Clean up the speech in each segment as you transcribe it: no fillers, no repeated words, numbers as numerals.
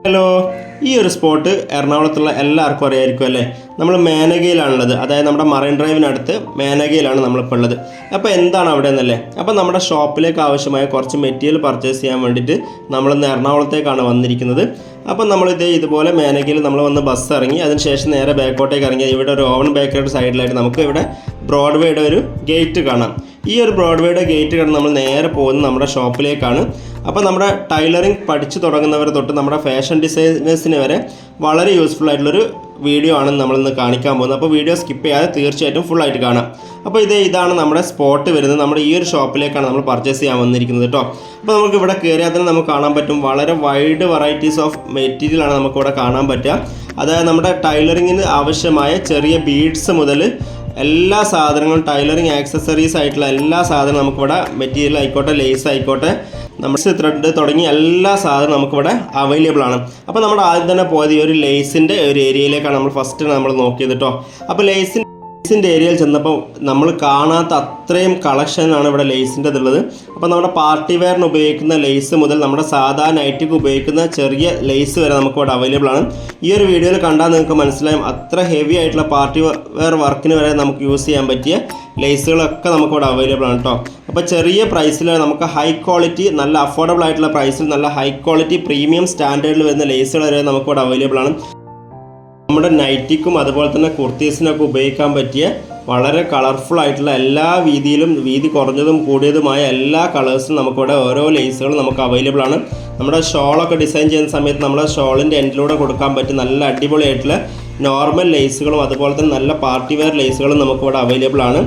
Hello, ഈ ഒരു spot എറണാകുളത്തുള്ള എല്ലാവർക്കും അറിയായിരിക്കും അല്ലേ. നമ്മൾ മേനകയിലാണുള്ളത്, അതായത് നമ്മുടെ മറൈൻ ഡ്രൈവിനടുത്ത് മേനകയിലാണ് നമ്മളിപ്പോൾ ഉള്ളത്. അപ്പോൾ എന്താണ് അവിടെ എന്നല്ലേ, അപ്പോൾ നമ്മുടെ ഷോപ്പിലേക്ക് ആവശ്യമായ കുറച്ച് മെറ്റീരിയൽ പർച്ചേസ് ചെയ്യാൻ വേണ്ടിയിട്ട് നമ്മളിന്ന് എറണാകുളത്തേക്കാണ് വന്നിരിക്കുന്നത്. അപ്പം ഇതുപോലെ മേനകയിൽ നമ്മൾ വന്ന് ബസ് ഇറങ്ങി, അതിനുശേഷം നേരെ ബാക്കോട്ടേക്ക് ഇറങ്ങി ഇവിടെ ഒരു ഓവൻ ബേക്കറിയുടെ സൈഡിലായിട്ട് നമുക്ക് ഇവിടെ ബ്രോഡ്വേയുടെ ഒരു ഗേറ്റ് കാണാം. ഈ ഒരു ബ്രോഡ്വേയുടെ ഗേറ്റ് കണ്ട് നമ്മൾ നേരെ പോകുന്നത് നമ്മുടെ ഷോപ്പിലേക്കാണ്. അപ്പോൾ നമ്മുടെ ടൈലറിങ് പഠിച്ചു തുടങ്ങുന്നവരെ തൊട്ട് നമ്മുടെ ഫാഷൻ ഡിസൈനേഴ്സിന് വരെ വളരെ യൂസ്ഫുൾ ആയിട്ടുള്ളൊരു വീഡിയോ ആണ് നമ്മളിന്ന് കാണിക്കാൻ പോകുന്നത്. അപ്പോൾ വീഡിയോ സ്കിപ്പ് ചെയ്യാതെ തീർച്ചയായിട്ടും ഫുള്ളായിട്ട് കാണാം. അപ്പോൾ ഇതാണ് നമ്മുടെ സ്പോട്ട് വരുന്നത്. നമ്മുടെ ഈ ഒരു ഷോപ്പിലേക്കാണ് നമ്മൾ പർച്ചേസ് ചെയ്യാൻ വന്നിരിക്കുന്നത് കേട്ടോ. അപ്പോൾ നമുക്ക് ഇവിടെ കയറിയാൽ തന്നെ നമുക്ക് കാണാൻ പറ്റും, വളരെ വൈഡ് വെറൈറ്റീസ് ഓഫ് മെറ്റീരിയലാണ് നമുക്കിവിടെ കാണാൻ പറ്റുക. അതായത് നമ്മുടെ ടൈലറിങ്ങിന് ആവശ്യമായ ചെറിയ ബീഡ്സ് മുതൽ എല്ലാ സാധനങ്ങളും, ടൈലറിങ് ആക്സസറീസ് ആയിട്ടുള്ള എല്ലാ സാധനവും നമുക്കിവിടെ, മെറ്റീരിയൽ ആയിക്കോട്ടെ, ലേസ് ആയിക്കോട്ടെ, നമ്മുടെ ത്രെഡ് തുടങ്ങി എല്ലാ സാധനവും നമുക്കിവിടെ അവൈലബിൾ ആണ്. അപ്പോൾ നമ്മുടെ ആദ്യം തന്നെ പോയത് ഈ ഒരു ലേസിൻ്റെ ഒരു ഏരിയയിലേക്കാണ് നമ്മൾ നോക്കിയത് കേട്ടോ. അപ്പോൾ ലേസിൻ്റെ ഏരിയയിൽ ചെന്നപ്പോൾ നമ്മൾ കാണാത്ത അത്രയും കളക്ഷനാണ് ഇവിടെ ലേസിൻ്റെ ഉള്ളത്. അപ്പോൾ നമ്മുടെ പാർട്ടി വെയറിന് ഉപയോഗിക്കുന്ന ലേസ് മുതൽ നമ്മുടെ സാധാ നൈറ്റിക്ക് ഉപയോഗിക്കുന്ന ചെറിയ ലേസ് വരെ നമുക്കിവിടെ അവൈലബിൾ ആണ്. ഈ ഒരു വീഡിയോയിൽ കണ്ടാൽ നിങ്ങൾക്ക് മനസ്സിലായും, അത്ര ഹെവി ആയിട്ടുള്ള പാർട്ടി വെയർ വർക്കിന് വരെ നമുക്ക് യൂസ് ചെയ്യാൻ പറ്റിയ ലേസുകളൊക്കെ നമുക്കിവിടെ അവൈലബിൾ ആണ് കേട്ടോ. അപ്പോൾ ചെറിയ പ്രൈസിൽ നമുക്ക് ഹൈ ക്വാളിറ്റി, നല്ല അഫോർഡബിൾ ആയിട്ടുള്ള പ്രൈസിൽ നല്ല ഹൈ ക്വാളിറ്റി പ്രീമിയം സ്റ്റാൻഡേർഡിൽ വരുന്ന ലേസുകൾ വരെ നമുക്കിവിടെ അവൈലബിൾ ആണ്. നമ്മുടെ നൈറ്റിക്കും അതുപോലെ തന്നെ കുർത്തീസിനൊക്കെ ഉപയോഗിക്കാൻ പറ്റിയ വളരെ കളർഫുൾ ആയിട്ടുള്ള എല്ലാ വീതിയിലും, വീതി കുറഞ്ഞതും കൂടിയതുമായ എല്ലാ കളേഴ്സും നമുക്കിവിടെ ഓരോ ലേസുകളും നമുക്ക് അവൈലബിൾ ആണ്. നമ്മുടെ ഷോളൊക്കെ ഡിസൈൻ ചെയ്യുന്ന സമയത്ത് നമ്മുടെ ഷോളിൻ്റെ എൻഡിലൂടെ കൊടുക്കാൻ പറ്റിയ നല്ല അടിപൊളിയായിട്ടുള്ള നോർമൽ ലേസുകളും അതുപോലെ തന്നെ നല്ല പാർട്ടി വെയർ ലേസുകളും നമുക്കിവിടെ അവൈലബിൾ ആണ്.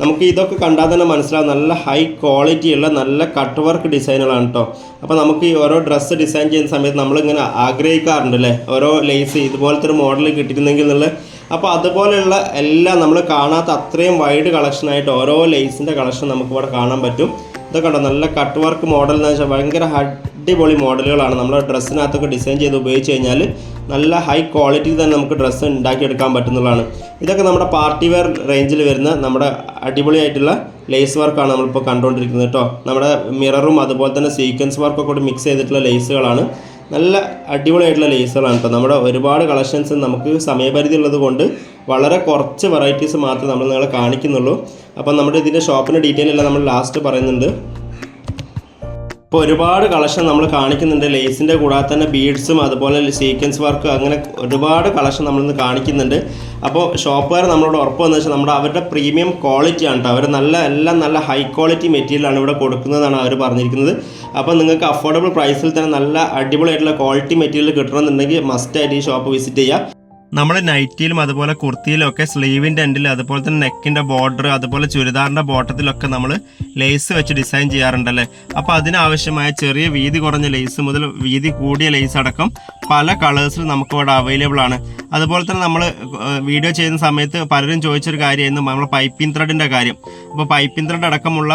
നമുക്ക് ഇതൊക്കെ കണ്ടാൽ തന്നെ മനസ്സിലാവും, നല്ല ഹൈ ക്വാളിറ്റിയുള്ള നല്ല കട്ട് വർക്ക് ഡിസൈനുകളാണ് കേട്ടോ. അപ്പോൾ നമുക്ക് ഈ ഓരോ ഡ്രസ്സ് ഡിസൈൻ ചെയ്യുന്ന സമയത്ത് നമ്മളിങ്ങനെ ആഗ്രഹിക്കാറുണ്ടല്ലേ, ഓരോ ലേസ് ഇതുപോലത്തെ ഒരു മോഡൽ കിട്ടിയിരുന്നെങ്കിൽ എന്നുള്ളത്. അപ്പോൾ അതുപോലെയുള്ള എല്ലാം നമ്മൾ കാണാത്ത അത്രയും വൈഡ് കളക്ഷനായിട്ട് ഓരോ ലേസിൻ്റെ കളക്ഷൻ നമുക്കിവിടെ കാണാൻ പറ്റും. ഇതൊക്കെ ഉണ്ടോ, നല്ല കട്ട് വർക്ക് മോഡൽ എന്ന് വെച്ചാൽ ഭയങ്കര അടിപൊളി മോഡലുകളാണ്. നമ്മൾ ഡ്രസ്സിനകത്തൊക്കെ ഡിസൈൻ ചെയ്ത് ഉപയോഗിച്ച് കഴിഞ്ഞാൽ നല്ല ഹൈ ക്വാളിറ്റിയിൽ തന്നെ നമുക്ക് ഡ്രസ്സ് ഉണ്ടാക്കിയെടുക്കാൻ പറ്റുന്നതാണ്. ഇതൊക്കെ നമ്മുടെ പാർട്ടി വെയർ റേഞ്ചിൽ വരുന്ന നമ്മുടെ അടിപൊളിയായിട്ടുള്ള ലേസ് വർക്കാണ് നമ്മളിപ്പോൾ കണ്ടുകൊണ്ടിരിക്കുന്നത് കേട്ടോ. നമ്മുടെ മിററും അതുപോലെ തന്നെ സീക്വൻസ് വർക്കൊക്കെ കൂടി മിക്സ് ചെയ്തിട്ടുള്ള ലേസുകളാണ്. നല്ല അടിപൊളിയായിട്ടുള്ള ലേസുകളാണ് കേട്ടോ. നമ്മുടെ ഒരുപാട് കളക്ഷൻസ് നമുക്ക് സമയപരിധി ഉള്ളത് കൊണ്ട് വളരെ കുറച്ച് വെറൈറ്റീസ് മാത്രമേ നമ്മൾ നിങ്ങളെ കാണിക്കുന്നുള്ളൂ. അപ്പം നമ്മുടെ ഇതിൻ്റെ ഷോപ്പിൻ്റെ ഡീറ്റെയിൽ എല്ലാം നമ്മൾ ലാസ്റ്റ് പറയുന്നുണ്ട്. ഇപ്പോൾ ഒരുപാട് കളക്ഷൻ നമ്മൾ കാണിക്കുന്നുണ്ട്. ലേസിൻ്റെ കൂടാതെ തന്നെ ബീഡ്സും അതുപോലെ സീക്വൻസ് വർക്ക്, അങ്ങനെ ഒരുപാട് കളക്ഷൻ നമ്മളിന്ന് കാണിക്കുന്നുണ്ട്. അപ്പോൾ ഷോപ്പുകാർ നമ്മളോട് ഉറപ്പ് വന്നു വെച്ചാൽ അവരുടെ പ്രീമിയം ക്വാളിറ്റിയാണ് കേട്ടോ. അവർ എല്ലാം നല്ല ഹൈ ക്വാളിറ്റി മെറ്റീരിയലാണ് ഇവിടെ കൊടുക്കുന്നതാണ് അവർ പറഞ്ഞിരിക്കുന്നത്. അപ്പോൾ നിങ്ങൾക്ക് അഫോർഡബിൾ പ്രൈസിൽ തന്നെ നല്ല അടിപൊളിയായിട്ടുള്ള ക്വാളിറ്റി മെറ്റീരിയൽ കിട്ടണമെന്നുണ്ടെങ്കിൽ മസ്റ്റായിട്ട് ഈ ഷോപ്പ് വിസിറ്റ് ചെയ്യുക. നമ്മൾ നൈറ്റിയിലും അതുപോലെ കുർത്തിയിലും ഒക്കെ സ്ലീവിൻ്റെ എൻഡിൽ, അതുപോലെ തന്നെ നെക്കിൻ്റെ ബോർഡർ, അതുപോലെ ചുരിദാറിൻ്റെ ബോട്ടത്തിലൊക്കെ നമ്മൾ ലേസ് വെച്ച് ഡിസൈൻ ചെയ്യാറുണ്ടല്ലേ. അപ്പോൾ അതിനാവശ്യമായ ചെറിയ വീതി കുറഞ്ഞ ലേസ് മുതൽ വീതി കൂടിയ ലേസ് അടക്കം പല കളേഴ്സിൽ നമുക്കിവിടെ അവൈലബിൾ ആണ്. അതുപോലെ തന്നെ നമ്മൾ വീഡിയോ ചെയ്യുന്ന സമയത്ത് പലരും ചോദിച്ചൊരു കാര്യമായിരുന്നു നമ്മൾ പൈപ്പിംഗ് ത്രെഡിൻ്റെ കാര്യം. അപ്പോൾ പൈപ്പിംഗ് ത്രെഡ് അടക്കമുള്ള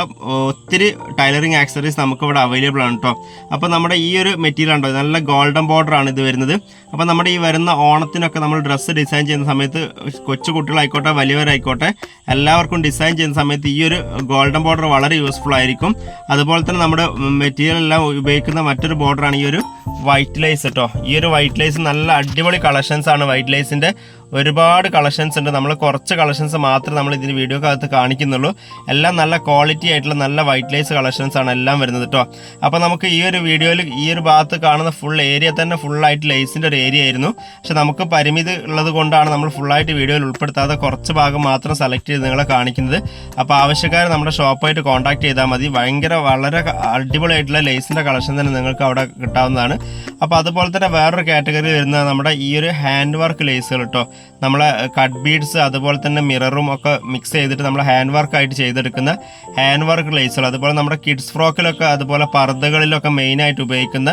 ഒത്തിരി ടൈലറിങ് ആക്സസറീസ് നമുക്കിവിടെ അവൈലബിൾ ആണ് കേട്ടോ. അപ്പോൾ നമ്മുടെ ഈ ഒരു മെറ്റീരിയൽ ഉണ്ടോ, നല്ല ഗോൾഡൻ ബോർഡറാണ് ഇത് വരുന്നത്. അപ്പോൾ നമ്മുടെ ഈ വരുന്ന ഓണത്തിനൊക്കെ നമ്മൾ ഡ്രസ്സ് ഡിസൈൻ ചെയ്യുന്ന സമയത്ത് കൊച്ചു കുട്ടികളായിക്കോട്ടെ വലിയവരായിക്കോട്ടെ എല്ലാവർക്കും ഡിസൈൻ ചെയ്യുന്ന സമയത്ത് ഈ ഒരു ഗോൾഡൻ ബോർഡർ വളരെ യൂസ്ഫുൾ ആയിരിക്കും. അതുപോലെ തന്നെ നമ്മുടെ മെറ്റീരിയൽ എല്ലാം ഉപയോഗിക്കുന്ന മറ്റൊരു ബോർഡറാണ് ഈ ഒരു വൈറ്റ് ലേസ് കേട്ടോ. ഈ ഒരു വൈറ്റ് ലേസ് നല്ല അടിപൊളി കളക്ഷൻസ് ആണ്. വൈറ്റ് ലേസിൻ്റെ ഒരുപാട് കളക്ഷൻസ് ഉണ്ട്. നമ്മൾ കുറച്ച് കളക്ഷൻസ് മാത്രമേ നമ്മൾ ഇതിന് വീഡിയോക്കകത്ത് കാണിക്കുന്നുള്ളൂ. എല്ലാം നല്ല ക്വാളിറ്റി ആയിട്ടുള്ള നല്ല വൈറ്റ് ലേസ് കളക്ഷൻസ് ആണ് എല്ലാം വരുന്നത് കേട്ടോ. അപ്പോൾ നമുക്ക് ഈ ഒരു വീഡിയോയിൽ ഈ ഒരു ഭാഗത്ത് കാണുന്ന ഫുൾ ഏരിയ തന്നെ ഫുള്ളായിട്ട് ലേസിൻ്റെ ഒരു ഏരിയ ആയിരുന്നു. പക്ഷെ നമുക്ക് പരിമിതി ഉള്ളത് കൊണ്ടാണ് നമ്മൾ ഫുള്ളായിട്ട് വീഡിയോയിൽ ഉൾപ്പെടുത്താതെ കുറച്ച് ഭാഗം മാത്രം സെലക്ട് ചെയ്ത് നിങ്ങളെ കാണിക്കുന്നത്. അപ്പോൾ ആവശ്യക്കാർ നമ്മുടെ ഷോപ്പായിട്ട് കോൺടാക്ട് ചെയ്താൽ മതി. വളരെ അടിപൊളിയായിട്ടുള്ള ലേസിൻ്റെ കളക്ഷൻ തന്നെ നിങ്ങൾക്ക് അവിടെ കിട്ടാവുന്നതാണ്. അപ്പോൾ അതുപോലെ തന്നെ വേറൊരു കാറ്റഗറി വരുന്നത് നമ്മുടെ ഈ ഒരു ഹാൻഡ് വർക്ക് ലേസുകൾ കേട്ടോ. നമ്മളെ കട്ട് ബീഡ്സ് അതുപോലെ തന്നെ മിററും ഒക്കെ മിക്സ് ചെയ്തിട്ട് നമ്മൾ ഹാൻഡ് വർക്കായിട്ട് ചെയ്തെടുക്കുന്ന ഹാൻഡ് വർക്ക് ലേസുകൾ, അതുപോലെ നമ്മുടെ കിഡ്സ് ഫ്രോക്കിലൊക്കെ അതുപോലെ പർദ്ദകളിലൊക്കെ മെയിനായിട്ട് ഉപയോഗിക്കുന്ന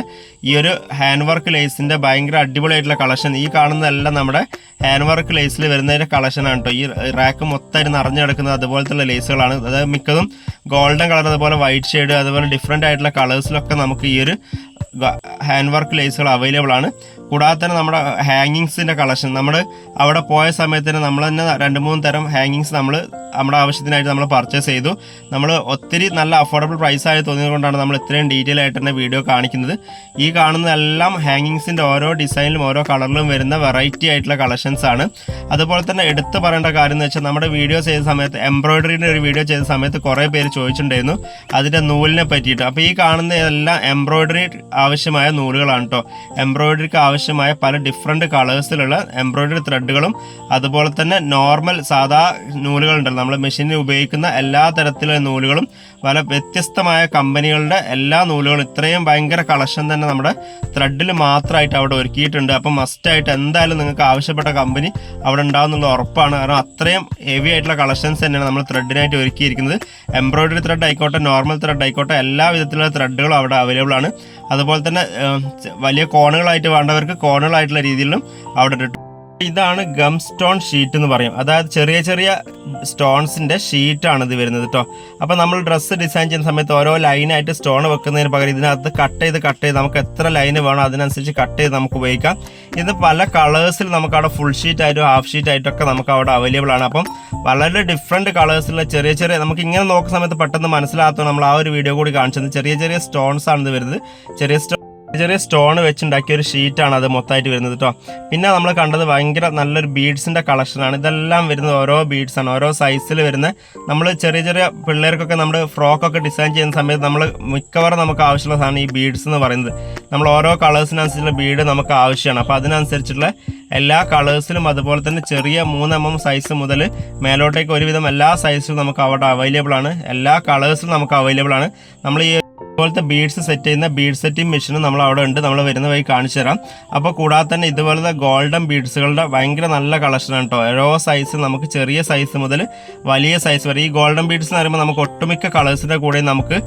ഈ ഒരു ഹാൻഡ് വർക്ക് ലേസിൻ്റെ ഭയങ്കര അടിപൊളിയായിട്ടുള്ള കളക്ഷൻ. ഈ കാണുന്നതെല്ലാം നമ്മുടെ ഹാൻഡ് വർക്ക് ലേസിൽ വരുന്നതിൻ്റെ കളക്ഷനാണ് കേട്ടോ. ഈ റാക്ക് മൊത്തമായിട്ട് നിറഞ്ഞു കിടക്കുന്നത് അതുപോലത്തെ ലേസുകളാണ്. അതായത് മിക്കതും ഗോൾഡൻ കളർ, അതുപോലെ വൈറ്റ് ഷെയ്ഡ്, അതുപോലെ ഡിഫറെൻ്റ് ആയിട്ടുള്ള കളേഴ്സിലൊക്കെ നമുക്ക് ഈ ഒരു ഹാൻഡ് വർക്ക് ലേസുകൾ അവൈലബിൾ ആണ്. കൂടാതെ തന്നെ നമ്മുടെ ഹാങ്ങിങ്സിൻ്റെ കളക്ഷൻ, നമ്മൾ അവിടെ പോയ സമയത്ത് തന്നെ നമ്മൾ തന്നെ 2-3 തരം ഹാങ്ങിങ്സ് നമ്മൾ നമ്മുടെ ആവശ്യത്തിനായിട്ട് നമ്മൾ പർച്ചേസ് ചെയ്തു. നമ്മൾ ഒത്തിരി നല്ല അഫോർഡബിൾ പ്രൈസായി തോന്നിയതുകൊണ്ടാണ് നമ്മൾ ഇത്രയും ഡീറ്റെയിൽ ആയിട്ട് തന്നെ വീഡിയോ കാണിക്കുന്നത്. ഈ കാണുന്നതെല്ലാം ഹാങ്ങിങ്സിൻ്റെ ഓരോ ഡിസൈനിലും ഓരോ കളറിലും വരുന്ന വെറൈറ്റി ആയിട്ടുള്ള കളക്ഷൻസ് ആണ്. അതുപോലെ തന്നെ എടുത്തു പറയേണ്ട കാര്യം എന്ന് വെച്ചാൽ നമ്മുടെ വീഡിയോ ചെയ്ത സമയത്ത് എംബ്രോയിഡറിയുടെ ഒരു വീഡിയോ ചെയ്ത സമയത്ത് കുറേ പേര് ചോദിച്ചിട്ടുണ്ടായിരുന്നു അതിൻ്റെ നൂലിനെ പറ്റിയിട്ട്. അപ്പോൾ ഈ കാണുന്ന എല്ലാം എംബ്രോയിഡറി ആവശ്യമായ നൂലുകളാണ് കേട്ടോ. എംബ്രോയിഡറിക്ക് ആവശ്യമായ പല ഡിഫറെൻറ്റ് കളേഴ്സിലുള്ള എംബ്രോയിഡറി ത്രെഡുകളും അതുപോലെ തന്നെ നോർമൽ സാധാ നൂലുകളുണ്ടല്ലോ, നമ്മൾ മെഷീനിൽ ഉപയോഗിക്കുന്ന എല്ലാ തരത്തിലുള്ള നൂലുകളും പല വ്യത്യസ്തമായ കമ്പനികളുടെ എല്ലാ നൂലുകളും ഇത്രയും ഭയങ്കര കളക്ഷൻ തന്നെ നമ്മുടെ ത്രെഡിൽ മാത്രമായിട്ട് അവിടെ ഒരുക്കിയിട്ടുണ്ട്. അപ്പം മസ്റ്റായിട്ട് എന്തായാലും നിങ്ങൾക്ക് ആവശ്യപ്പെട്ട കമ്പനി അവിടെ ഉണ്ടാകുന്നുള്ള ഉറപ്പാണ്. കാരണം അത്രയും ഹെവി ആയിട്ടുള്ള കളക്ഷൻസ് തന്നെയാണ് നമ്മൾ ത്രെഡിനായിട്ട് ഒരുക്കിയിരിക്കുന്നത്. എംബ്രോയിഡറി ത്രെഡ് ആയിക്കോട്ടെ, നോർമൽ ത്രെഡ് ആയിക്കോട്ടെ, എല്ലാ വിധത്തിലുള്ള ത്രെഡുകളും അവിടെ അവൈലബിൾ ആണ്. അതുപോലെ തന്നെ വലിയ കോണുകളായിട്ട് വേണ്ടവർക്ക് കോണുകളായിട്ടുള്ള രീതിയിലും അവിടെ ഇട്ടിട്ടുണ്ട്. ഇതാണ് ഗം സ്റ്റോൺ ഷീറ്റ് എന്ന് പറയും. അതായത് ചെറിയ ചെറിയ സ്റ്റോൺസിൻ്റെ ഷീറ്റാണ് ഇത് വരുന്നത് കേട്ടോ. അപ്പോൾ നമ്മൾ ഡ്രസ്സ് ഡിസൈൻ ചെയ്യുന്ന സമയത്ത് ഓരോ ലൈനായിട്ട് സ്റ്റോൺ വെക്കുന്നതിന് പകരം ഇതിനകത്ത് കട്ട് ചെയ്ത് നമുക്ക് എത്ര ലൈന് വേണോ അതിനനുസരിച്ച് കട്ട് ചെയ്ത് നമുക്ക് ഉപയോഗിക്കാം. ഇത് പല കളേഴ്സിൽ നമുക്ക് അവിടെ ഫുൾ ഷീറ്റ് ആയിട്ടും ഹാഫ് ഷീറ്റ് ആയിട്ടൊക്കെ നമുക്ക് അവിടെ അവൈലബിൾ ആണ്. അപ്പം വളരെ ഡിഫറെൻറ്റ് കളേഴ്സിലുള്ള ചെറിയ ചെറിയ നമുക്ക് ഇങ്ങനെ നോക്കുന്ന സമയത്ത് പെട്ടെന്ന് മനസ്സിലാകാത്ത നമ്മൾ ആ ഒരു വീഡിയോ കൂടി കാണിച്ചത് ചെറിയ ചെറിയ സ്റ്റോൺസ് ആണ് ഇത് വരുന്നത്. ചെറിയ സ്റ്റോൺ വെച്ചുണ്ടാക്കിയ ഒരു ഷീറ്റാണ് അത് മൊത്തമായിട്ട് വരുന്നത് കേട്ടോ. പിന്നെ നമ്മൾ കണ്ടത് ഭയങ്കര നല്ലൊരു ബീഡ്സിൻ്റെ കളക്ഷനാണ്. ഇതെല്ലാം വരുന്നത് ഓരോ ബീഡ്സാണ്, ഓരോ സൈസിൽ വരുന്ന. നമ്മൾ ചെറിയ ചെറിയ പിള്ളേർക്കൊക്കെ നമ്മൾ ഫ്രോക്കൊക്കെ ഡിസൈൻ ചെയ്യുന്ന സമയത്ത് നമ്മൾ മിക്കവാറും നമുക്ക് ആവശ്യമുള്ള സാധനം ഈ ബീഡ്സ് എന്ന് പറയുന്നത്. നമ്മൾ ഓരോ കളേഴ്സിനനുസരിച്ചുള്ള ബീഡ് നമുക്ക് ആവശ്യമാണ്. അപ്പോൾ അതിനനുസരിച്ചുള്ള എല്ലാ കളേഴ്സിലും അതുപോലെ തന്നെ ചെറിയ 3 mm സൈസ് മുതൽ മേലോട്ടേക്ക് ഒരുവിധം എല്ലാ സൈസിലും നമുക്ക് അവിടെ അവൈലബിൾ ആണ്. എല്ലാ കളേഴ്സിലും നമുക്ക് അവൈലബിൾ ആണ്. നമ്മൾ ഈ ഇതുപോലത്തെ ബീഡ്സ് സെറ്റ് ചെയ്യുന്ന ബീഡ് സെറ്റിംഗ് മെഷീനും നമ്മൾ അവിടെ ഉണ്ട്. നമ്മൾ വരുന്ന വഴി കാണിച്ചു തരാം. അപ്പോൾ കൂടാതെ തന്നെ ഇതുപോലത്തെ ഗോൾഡൻ ബീഡ്സുകളുടെ ഭയങ്കര നല്ല കളക്ഷനാണ് കേട്ടോ. ഓരോ സൈസ് നമുക്ക് ചെറിയ സൈസ് മുതൽ വലിയ സൈസ് വരെ. ഈ ഗോൾഡൻ ബീഡ്സ് എന്ന് പറയുമ്പോൾ നമുക്ക് ഒട്ടുമിക്ക കളേഴ്സിൻ്റെ കൂടെ നമുക്ക്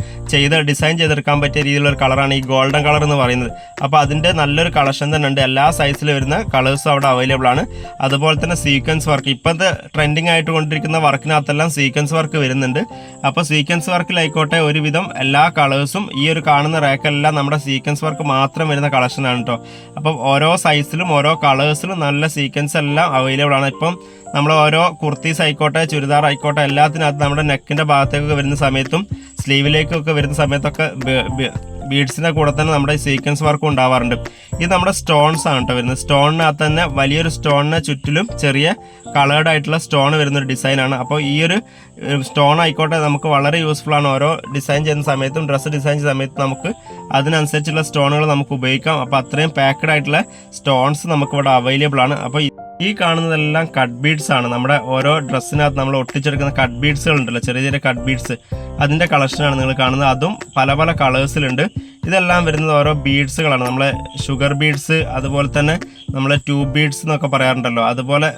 ഡിസൈൻ ചെയ്തെടുക്കാൻ പറ്റിയ രീതിയിലുള്ള കളറാണ് ഈ ഗോൾഡൻ കളർ എന്ന് പറയുന്നത്. അപ്പോൾ അതിൻ്റെ നല്ലൊരു കളക്ഷൻ തന്നെ ഉണ്ട്. എല്ലാ സൈസിൽ വരുന്ന കളേഴ്സും അവിടെ അവൈലബിൾ ആണ്. അതുപോലെ തന്നെ സീക്വൻസ് വർക്ക്, ഇപ്പോഴത്തെ ട്രെൻഡിങ് ആയിട്ട് കൊണ്ടിരിക്കുന്ന വർക്കിനകത്തെല്ലാം സീക്വൻസ് വർക്ക് വരുന്നുണ്ട്. അപ്പോൾ സീക്വൻസ് വർക്കിലായിക്കോട്ടെ ഒരുവിധം എല്ലാ കളേഴ്സും ഈ ഒരു കാണുന്ന റാക്കെല്ലാം നമ്മുടെ സീക്വൻസ് വർക്ക് മാത്രം വരുന്ന കളക്ഷനാണ് കേട്ടോ. അപ്പം ഓരോ സൈസിലും ഓരോ കളേഴ്സിലും നല്ല സീക്വൻസ് എല്ലാം അവൈലബിൾ ആണ്. ഇപ്പം നമ്മൾ ഓരോ കുർത്തീസ് ആയിക്കോട്ടെ ചുരിദാർ ആയിക്കോട്ടെ എല്ലാത്തിനകത്ത് നമ്മുടെ നെക്കിൻ്റെ ഭാഗത്തേക്കൊക്കെ വരുന്ന സമയത്തും സ്ലീവിലേക്കൊക്കെ വരുന്ന സമയത്തൊക്കെ ബീഡ്സിൻ്റെ കൂടെ തന്നെ നമ്മുടെ സീക്വൻസ് വർക്കും ഉണ്ടാവാറുണ്ട്. ഇത് നമ്മുടെ സ്റ്റോൺസ് ആണ് കേട്ടോ വരുന്നത്. സ്റ്റോണിനകത്ത് തന്നെ വലിയൊരു സ്റ്റോണിന് ചുറ്റിലും ചെറിയ കളേർഡ് ആയിട്ടുള്ള സ്റ്റോൺ വരുന്നൊരു ഡിസൈനാണ്. അപ്പോൾ ഈ ഒരു സ്റ്റോൺ ആയിക്കോട്ടെ നമുക്ക് വളരെ യൂസ്ഫുൾ ആണ്. ഓരോ ഡിസൈൻ ചെയ്യുന്ന സമയത്തും ഡ്രസ്സ് ഡിസൈൻ ചെയ്യുന്ന സമയത്തും നമുക്ക് അതിനനുസരിച്ചുള്ള സ്റ്റോണുകൾ നമുക്ക് ഉപയോഗിക്കാം. അപ്പോൾ അത്രയും പാക്ക്ഡ് ആയിട്ടുള്ള സ്റ്റോൺസ് നമുക്കിവിടെ അവൈലബിൾ ആണ്. അപ്പോൾ ഈ കാണുന്നതെല്ലാം കട്ട് ബീഡ്സ് ആണ്. നമ്മുടെ ഓരോ ഡ്രസ്സിനകത്ത് നമ്മൾ ഒട്ടിച്ചെടുക്കുന്ന കട്ട് ബീഡ്സുകൾ ഉണ്ടല്ലോ, ചെറിയ ചെറിയ കട്ട് ബീഡ്സ്, അതിൻ്റെ കളക്ഷനാണ് നിങ്ങൾ കാണുന്നത്. അതും പല പല കളേഴ്സിലുണ്ട്. ഇതെല്ലാം വരുന്നത് ഓരോ ബീഡ്സുകളാണ്. നമ്മളെ ഷുഗർ ബീഡ്സ് അതുപോലെ തന്നെ നമ്മളെ ട്യൂബ് ബീഡ്സ് എന്നൊക്കെ പറയാറുണ്ടല്ലോ, അതുപോലെ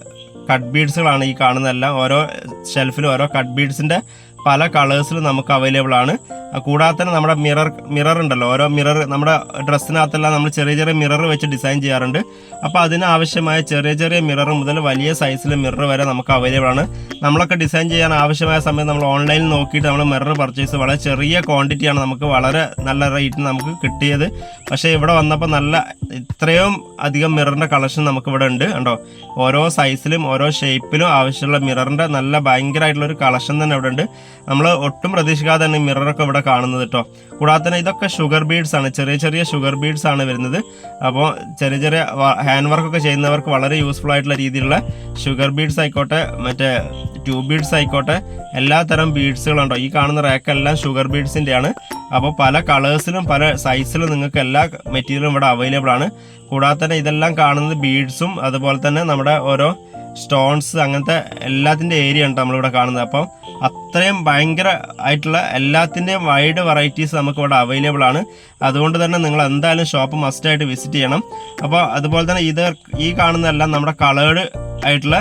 കട്ട് ബീഡ്സുകളാണ് ഈ കാണുന്നതെല്ലാം. ഓരോ ഷെൽഫിലും ഓരോ കട്ട് ബീഡ്സിൻ്റെ പല കളേഴ്സിലും നമുക്ക് അവൈലബിൾ ആണ്. കൂടാതെ തന്നെ നമ്മുടെ മിറർ ഉണ്ടല്ലോ, ഓരോ മിറർ നമ്മുടെ ഡ്രസ്സിനകത്തെല്ലാം നമ്മൾ ചെറിയ ചെറിയ മിറർ വെച്ച് ഡിസൈൻ ചെയ്യാറുണ്ട്. അപ്പോൾ അതിനാവശ്യമായ ചെറിയ ചെറിയ മിറർ മുതൽ വലിയ സൈസിലെ മിറർ വരെ നമുക്ക് അവൈലബിൾ ആണ്. നമ്മളൊക്കെ ഡിസൈൻ ചെയ്യാൻ ആവശ്യമായ സമയത്ത് നമ്മൾ ഓൺലൈനിൽ നോക്കിയിട്ട് നമ്മൾ മിറർ പർച്ചേസ് വളരെ ചെറിയ ക്വാണ്ടിറ്റിയാണ് നമുക്ക് വളരെ നല്ല റേറ്റിന് നമുക്ക് കിട്ടിയത്. പക്ഷേ ഇവിടെ വന്നപ്പോൾ നല്ല ഇത്രയും അധികം മിററിൻ്റെ കളക്ഷൻ നമുക്കിവിടെ ഉണ്ട് കണ്ടോ. ഓരോ സൈസിലും ഓരോ ഷേപ്പിലും ആവശ്യമുള്ള മിററിൻ്റെ നല്ല ഭയങ്കരമായിട്ടുള്ളൊരു കളക്ഷൻ തന്നെ ഇവിടെ ഉണ്ട്. നമ്മൾ ഒട്ടും പ്രതീക്ഷിക്കാതെ തന്നെ മിററൊക്കെ ഇവിടെ കാണുന്നത് കേട്ടോ. കൂടാതെ തന്നെ ഇതൊക്കെ ഷുഗർ ബീഡ്സ് ആണ്, ചെറിയ ചെറിയ ഷുഗർ ബീഡ്സ് ആണ് വരുന്നത്. അപ്പോൾ ചെറിയ ചെറിയ ഹാൻഡ് വർക്കൊക്കെ ചെയ്യുന്നവർക്ക് വളരെ യൂസ്ഫുൾ ആയിട്ടുള്ള രീതിയിലുള്ള ഷുഗർ ബീഡ്സ് ആയിക്കോട്ടെ മറ്റേ ട്യൂബ് ബീഡ്സ് ആയിക്കോട്ടെ എല്ലാ തരം ബീഡ്സുകളുണ്ടോ. ഈ കാണുന്ന റാക്കെല്ലാം ഷുഗർ ബീഡ്സിൻ്റെയാണ്. അപ്പോൾ പല കളേഴ്സിലും പല സൈസിലും നിങ്ങൾക്ക് എല്ലാ മെറ്റീരിയലും ഇവിടെ അവൈലബിൾ ആണ്. കൂടാതെ തന്നെ ഇതെല്ലാം കാണുന്നത് ബീഡ്സും അതുപോലെ തന്നെ നമ്മുടെ ഓരോ സ്റ്റോൺസ് അങ്ങനത്തെ എല്ലാത്തിൻ്റെ ഏരിയ ഉണ്ട് നമ്മളിവിടെ കാണുന്നത്. അപ്പം അത്രയും ഭയങ്കര ആയിട്ടുള്ള എല്ലാത്തിൻ്റെയും വൈഡ് വെറൈറ്റീസ് നമുക്കിവിടെ അവൈലബിൾ ആണ്. അതുകൊണ്ട് തന്നെ നിങ്ങൾ എന്തായാലും ഷോപ്പ് മസ്റ്റായിട്ട് വിസിറ്റ് ചെയ്യണം. അപ്പോൾ അതുപോലെ തന്നെ ഈ കാണുന്നതെല്ലാം നമ്മുടെ കളേർഡ് ആയിട്ടുള്ള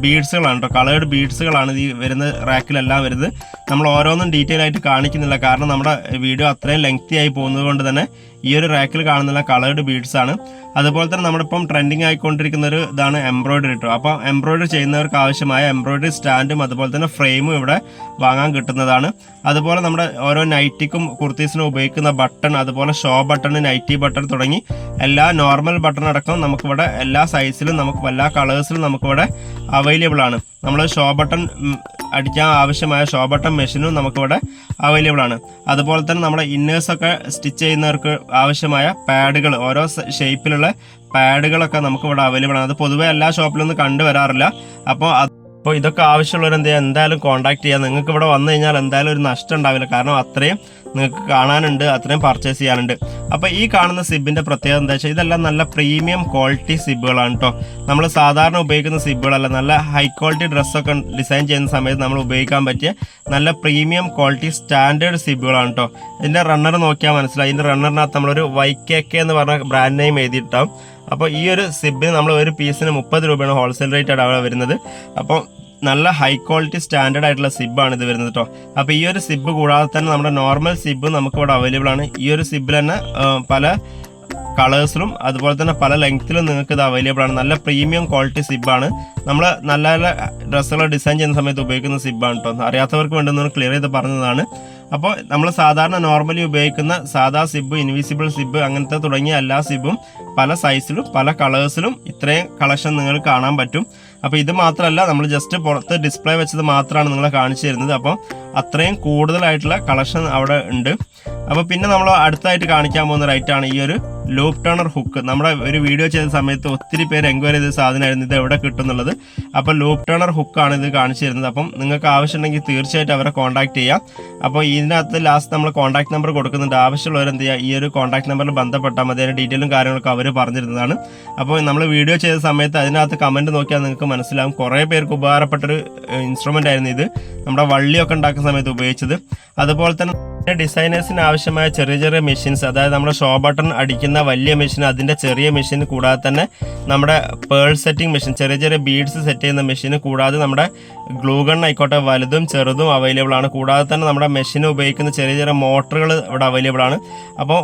ബീഡ്സുകളാണ് കേട്ടോ. കളേർഡ് ബീഡ്സുകളാണ് ഈ വരുന്ന റാക്കിലെല്ലാം വരുന്നത്. നമ്മൾ ഓരോന്നും ഡീറ്റെയിൽ ആയിട്ട് കാണിക്കുന്നില്ല, കാരണം നമ്മുടെ വീഡിയോ അത്രയും ലെങ്തി ആയി പോകുന്നത് കൊണ്ട് തന്നെ ഈ ഒരു റാക്കിൽ കാണുന്ന കളേർഡ് ബീഡ്സ് ആണ്. അതുപോലെ തന്നെ നമ്മളിപ്പം ട്രെൻഡിങ് ആയിക്കൊണ്ടിരിക്കുന്ന ഒരു ഇതാണ് എംബ്രോയിഡറി കേട്ടോ. അപ്പോൾ എംബ്രോയിഡറി ചെയ്യുന്നവർക്ക് ആവശ്യമായ എംബ്രോയിഡറി സ്റ്റാൻഡും അതുപോലെ തന്നെ ഫ്രെയിമും ഇവിടെ വാങ്ങാൻ കിട്ടുന്നതാണ്. അതുപോലെ നമ്മുടെ ഓരോ നൈറ്റിക്കും കുർത്തീസിനും ഉപയോഗിക്കുന്ന ബട്ടൺ, അതുപോലെ ഷോ ബട്ടൺ, നൈറ്റി ബട്ടൺ തുടങ്ങി എല്ലാ നോർമൽ ബട്ടൺ അടക്കം നമുക്കിവിടെ എല്ലാ സൈസിലും നമുക്ക് എല്ലാ കളേഴ്സിലും നമുക്കിവിടെ അവൈലബിൾ ആണ്. നമ്മൾ ഷോ ബട്ടൺ അടിക്കാൻ ആവശ്യമായ ഷോ ബട്ടൺ മെഷീനും നമുക്കിവിടെ അവൈലബിൾ ആണ്. അതുപോലെ തന്നെ നമ്മുടെ ഇന്നേഴ്സൊക്കെ സ്റ്റിച്ച് ചെയ്യുന്നവർക്ക് ആവശ്യമായ പാഡുകൾ, ഓരോ ഷേപ്പിലുള്ള പാഡുകളൊക്കെ നമുക്കിവിടെ അവൈലബിൾ ആണ്. അത് പൊതുവേ എല്ലാ ഷോപ്പിലൊന്നും കണ്ടുവരാറില്ല. അപ്പോൾ ഇതൊക്കെ ആവശ്യമുള്ളവർ എന്തായാലും കോൺടാക്ട് ചെയ്യുക. നിങ്ങൾക്ക് ഇവിടെ വന്നു കഴിഞ്ഞാൽ എന്തായാലും ഒരു നഷ്ടം ഉണ്ടാവില്ല. കാരണം അത്രയും നിങ്ങൾക്ക് കാണാനുണ്ട്, അത്രയും പർച്ചേസ് ചെയ്യാനുണ്ട്. അപ്പോൾ ഈ കാണുന്ന സിബിൻ്റെ പ്രത്യേകത എന്താ വെച്ചാൽ ഇതെല്ലാം നല്ല പ്രീമിയം ക്വാളിറ്റി സിബുകളാണ് കേട്ടോ. നമ്മൾ സാധാരണ ഉപയോഗിക്കുന്ന സിബുകളല്ല, നല്ല ഹൈ ക്വാളിറ്റി ഡ്രസ്സൊക്കെ ഡിസൈൻ ചെയ്യുന്ന സമയത്ത് നമ്മൾ ഉപയോഗിക്കാൻ പറ്റിയ നല്ല പ്രീമിയം ക്വാളിറ്റി സ്റ്റാൻഡേർഡ് സിബുകളാണ് കേട്ടോ. ഇതിൻ്റെ റണ്ണർ നോക്കിയാൽ മനസ്സിലായി. ഇതിൻ്റെ റണ്ണറിനകത്ത് നമ്മളൊരു YKK എന്ന് പറഞ്ഞ ബ്രാൻഡ് നെയിം എഴുതിയിട്ടാവും. അപ്പോൾ ഈ ഒരു സിബിന് നമ്മൾ ഒരു പീസിന് 30 രൂപയാണ് ഹോൾസെയിൽ റേറ്റ് അവിടെ വരുന്നത്. അപ്പോൾ നല്ല ഹൈ ക്വാളിറ്റി സ്റ്റാൻഡേർഡ് ആയിട്ടുള്ള സിബാണ് ഇത് വരുന്നത് കേട്ടോ. അപ്പോൾ ഈ ഒരു സിബ് കൂടാതെ തന്നെ നമ്മുടെ നോർമൽ സിബ് നമുക്കിവിടെ അവൈലബിൾ ആണ്. ഈ ഒരു സിബിൽ തന്നെ പല കളേഴ്സിലും അതുപോലെ തന്നെ പല ലെങ്ത്തിലും നിങ്ങൾക്ക് ഇത് അവൈലബിൾ ആണ്. നല്ല പ്രീമിയം ക്വാളിറ്റി സിബാണ്. നമ്മൾ നല്ല നല്ല ഡ്രസ്സുകൾ ഡിസൈൻ ചെയ്യുന്ന സമയത്ത് ഉപയോഗിക്കുന്ന സിബാണ് കേട്ടോ. അറിയാത്തവർക്ക് വേണ്ടുന്ന ക്ലിയർ ചെയ്ത് പറഞ്ഞതാണ്. അപ്പോൾ നമ്മൾ സാധാരണ നോർമലി ഉപയോഗിക്കുന്ന സാധാ സിബ്, ഇൻവിസിബിൾ സിബ്, അങ്ങനത്തെ തുടങ്ങിയ എല്ലാ സിബും പല സൈസിലും പല കളേഴ്സിലും ഇത്രയും കളക്ഷൻ നിങ്ങൾക്ക് കാണാൻ പറ്റും. അപ്പോൾ ഇത് മാത്രമല്ല, നമ്മൾ ജസ്റ്റ് പുറത്ത് ഡിസ്പ്ലേ വെച്ചത് മാത്രമാണ് നിങ്ങളെ കാണിച്ചു തരുന്നത്. അപ്പോൾ അത്രയും കൂടുതലായിട്ടുള്ള കളക്ഷൻ അവിടെ ഉണ്ട്. അപ്പോൾ പിന്നെ നമ്മൾ അടുത്തായിട്ട് കാണിക്കാൻ പോകുന്ന റൈറ്റാണ് ഈ ഒരു ലൂപ്പ് ടേണർ ഹുക്ക്. നമ്മുടെ ഒരു വീഡിയോ ചെയ്ത സമയത്ത് ഒത്തിരി പേര് എൻക്വയറി ചെയ്ത സാധനമായിരുന്നു ഇത് എവിടെ കിട്ടുന്നുള്ളത്. അപ്പോൾ ലൂപ്പ് ടേണർ ഹുക്കാണ് ഇത് കാണിച്ചു തരുന്നത്. അപ്പം നിങ്ങൾക്ക് ആവശ്യമുണ്ടെങ്കിൽ തീർച്ചയായിട്ടും അവരെ കോൺടാക്ട് ചെയ്യാം. അപ്പോൾ ഇതിനകത്ത് ലാസ്റ്റ് നമ്മൾ കോൺടാക്ട് നമ്പർ കൊടുക്കുന്നുണ്ട്. ആവശ്യമുള്ളവർ എന്ത് ചെയ്യുക, ഈ ഒരു കോൺടാക്ട് നമ്പറിൽ ബന്ധപ്പെട്ടാൽ മതി. അതിൻ്റെ ഡീറ്റെയിലും കാര്യങ്ങളൊക്കെ അവർ പറഞ്ഞിരുന്നതാണ്. അപ്പോൾ നമ്മൾ വീഡിയോ ചെയ്ത സമയത്ത് അതിനകത്ത് കമൻറ്റ് നോക്കിയാൽ നിങ്ങൾക്ക് മനസ്സിലാവും. കുറേ പേർക്ക് ഉപകാരപ്പെട്ടൊരു ഇൻസ്ട്രുമെൻ്റ് ആയിരുന്നു ഇത്, നമ്മുടെ വള്ളിയൊക്കെ ഉണ്ടാക്കുന്ന സമയത്ത് ഉപയോഗിച്ചത്. അതുപോലെ തന്നെ ഡിസൈനേഴ്സിന് ആവശ്യമായ ചെറിയ ചെറിയ മെഷീൻസ്, അതായത് നമ്മുടെ ഷോ ബട്ടൺ അടിക്കുന്ന വലിയ മെഷീൻ, അതിൻ്റെ ചെറിയ മെഷീൻ, കൂടാതെ തന്നെ നമ്മുടെ പേൾ സെറ്റിംഗ് മെഷീൻ, ചെറിയ ചെറിയ ബീഡ്സ് സെറ്റ് ചെയ്യുന്ന മെഷീൻ, കൂടാതെ നമ്മുടെ ഗ്ലൂ ഗൺ ആയിക്കോട്ടെ വലുതും ചെറുതും അവൈലബിൾ ആണ്. കൂടാതെ തന്നെ നമ്മുടെ മെഷീൻ ഉപയോഗിക്കുന്ന ചെറിയ ചെറിയ മോട്ടറുകൾ ഇവിടെ അവൈലബിൾ ആണ്. അപ്പോൾ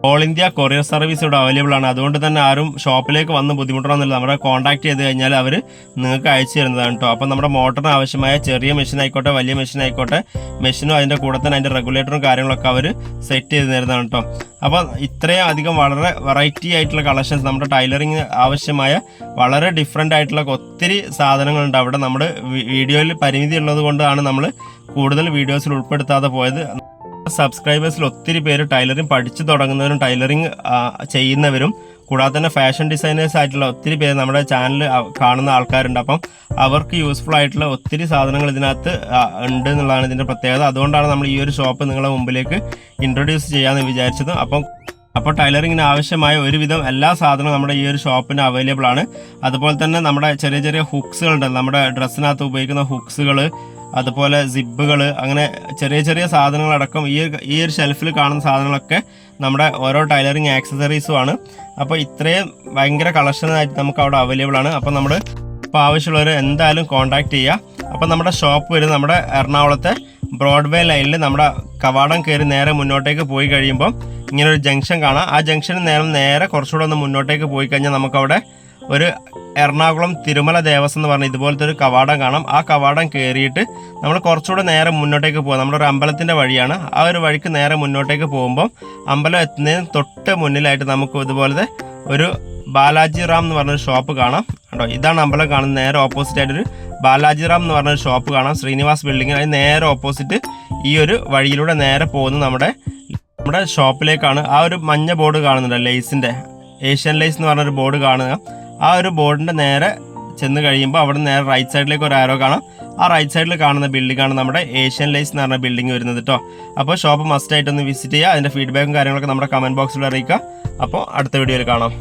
ഓൾ ഇന്ത്യ കൊറിയർ സർവീസ് ഇവിടെ അവൈലബിൾ ആണ്. അതുകൊണ്ട് തന്നെ ആരും ഷോപ്പിലേക്ക് വന്ന് ബുദ്ധിമുട്ടണമെന്നില്ല. നമ്മുടെ കോൺടാക്ട് ചെയ്ത് കഴിഞ്ഞാൽ അവർ നിങ്ങൾക്ക് അയച്ചു തരുന്നതാണ് കേട്ടോ. അപ്പോൾ നമ്മുടെ മോട്ടറിന് ആവശ്യമായ ചെറിയ മെഷീൻ ആയിക്കോട്ടെ വലിയ മെഷീൻ ആയിക്കോട്ടെ, മെഷീനും അതിൻ്റെ കൂടെ തന്നെ അതിൻ്റെ റെഗുലേറ്ററും കാര്യങ്ങളൊക്കെ അവർ സെറ്റ് ചെയ്ത് തരുന്നതാണ് കേട്ടോ. അപ്പോൾ ഇത്രയും അധികം വളരെ വെറൈറ്റി ആയിട്ടുള്ള കളക്ഷൻസ്, നമ്മുടെ ടൈലറിങ് ആവശ്യമായ വളരെ ഡിഫറെൻ്റ് ആയിട്ടുള്ള ഒത്തിരി സാധനങ്ങളുണ്ട് അവിടെ. നമ്മുടെ വീഡിയോയിൽ പരിമിതി ഉള്ളത് കൊണ്ടാണ് നമ്മൾ കൂടുതൽ വീഡിയോസിൽ ഉൾപ്പെടുത്താതെ പോയത്. സബ്സ്ക്രൈബേഴ്സിൽ ഒത്തിരി പേര് ടൈലറിങ് പഠിച്ചു തുടങ്ങുന്നവരും ടൈലറിങ് ചെയ്യുന്നവരും കൂടാതെ തന്നെ ഫാഷൻ ഡിസൈനേഴ്സ് ആയിട്ടുള്ള ഒത്തിരി പേര് നമ്മുടെ ചാനൽ കാണുന്ന ആൾക്കാരുണ്ട്. അപ്പം അവർക്ക് യൂസ്ഫുൾ ആയിട്ടുള്ള ഒത്തിരി സാധനങ്ങൾ ഇതിനകത്ത് ഉണ്ട് എന്നുള്ളതാണ് ഇതിൻ്റെ പ്രത്യേകത. അതുകൊണ്ടാണ് നമ്മൾ ഈ ഒരു ഷോപ്പ് നിങ്ങളുടെ മുമ്പിലേക്ക് ഇൻട്രൊഡ്യൂസ് ചെയ്യാമെന്ന് വിചാരിച്ചത്. അപ്പോൾ ടൈലറിങ്ങിന് ആവശ്യമായ ഒരുവിധം എല്ലാ സാധനവും നമ്മുടെ ഈ ഒരു ഷോപ്പിന് അവൈലബിൾ ആണ്. അതുപോലെ തന്നെ നമ്മുടെ ചെറിയ ചെറിയ ഹുക്സുകളുണ്ട്, നമ്മുടെ ഡ്രസ്സിനകത്ത് ഉപയോഗിക്കുന്ന ഹുക്സുകൾ, അതുപോലെ സിബുകൾ, അങ്ങനെ ചെറിയ ചെറിയ സാധനങ്ങളടക്കം ഈ ഒരു ഷെൽഫിൽ കാണുന്ന സാധനങ്ങളൊക്കെ നമ്മുടെ ഓരോ ടൈലറിങ് ആക്സസറീസും ആണ്. അപ്പോൾ ഇത്രയും ഭയങ്കര കളക്ഷനായിട്ട് നമുക്ക് അവിടെ അവൈലബിൾ ആണ്. അപ്പോൾ ആവശ്യമുള്ളവർ എന്തായാലും കോൺടാക്ട് ചെയ്യുക. അപ്പോൾ നമ്മുടെ ഷോപ്പ് വരുന്നത് നമ്മുടെ എറണാകുളത്തെ ബ്രോഡ്വേ ലൈനിൽ നമ്മുടെ കവാടം കയറി നേരെ മുന്നോട്ടേക്ക് പോയി കഴിയുമ്പോൾ ഇങ്ങനെ ഒരു ജംഗ്ഷൻ കാണാം. ആ ജംഗ്ഷന് നേരെ കുറച്ചുകൂടെ ഒന്ന് മുന്നോട്ടേക്ക് പോയി കഴിഞ്ഞാൽ നമുക്കവിടെ ഒരു എറണാകുളം തിരുമല ദേവസ്വം എന്ന് പറഞ്ഞ ഇതുപോലത്തെ ഒരു കവാടം കാണാം. ആ കവാടം കയറിയിട്ട് നമ്മൾ കുറച്ചുകൂടെ നേരെ മുന്നോട്ടേക്ക് പോകാം. നമ്മുടെ ഒരു അമ്പലത്തിൻ്റെ വഴിയാണ്. ആ ഒരു വഴിക്ക് നേരെ മുന്നോട്ടേക്ക് പോകുമ്പോൾ അമ്പലം എത്തുന്നതിന് തൊട്ട് മുന്നിലായിട്ട് നമുക്ക് ഇതുപോലത്തെ ഒരു ബാലാജി റാം എന്ന് പറഞ്ഞൊരു ഷോപ്പ് കാണാം കേട്ടോ. ഇതാണ് അമ്പലം കാണുന്നത്. നേരെ ഓപ്പോസിറ്റ് ആയിട്ടൊരു ബാലാജി റാം എന്ന് പറഞ്ഞൊരു ഷോപ്പ് കാണാം, ശ്രീനിവാസ് ബിൽഡിങ്ങിന്. അതിന് നേരെ ഓപ്പോസിറ്റ് ഈ ഒരു വഴിയിലൂടെ നേരെ പോകുന്നത് നമ്മുടെ ഷോപ്പിലേക്കാണ്. ആ ഒരു മഞ്ഞ ബോർഡ് കാണുന്നുണ്ട്, ലേസിൻ്റെ, ഏഷ്യൻ ലേസ് എന്ന് പറഞ്ഞൊരു ബോർഡ് കാണുക. ആ ഒരു ബോർഡിൻ്റെ നേരെ ചെന്ന് കഴിയുമ്പോൾ അവിടെ നേരെ റൈറ്റ് സൈഡിലേക്ക് ഒരു ആരോ കാണാം. ആ റൈറ്റ് സൈഡിൽ കാണുന്ന ബിൽഡിംഗാണ് നമ്മുടെ ഏഷ്യൻ ലേസ് എന്ന് പറഞ്ഞ ബിൽഡിംഗ് വരുന്നത് കേട്ടോ. അപ്പോൾ ഷോപ്പ് മസ്റ്റായിട്ടൊന്ന് വിസിറ്റ് ചെയ്യുക. അതിൻ്റെ ഫീഡ്ബാക്കും കാര്യങ്ങളൊക്കെ നമ്മുടെ കമൻറ്റ് ബോക്സിൽ അറിയിക്കുക. അപ്പോൾ അടുത്ത വീഡിയോയിൽ കാണാം.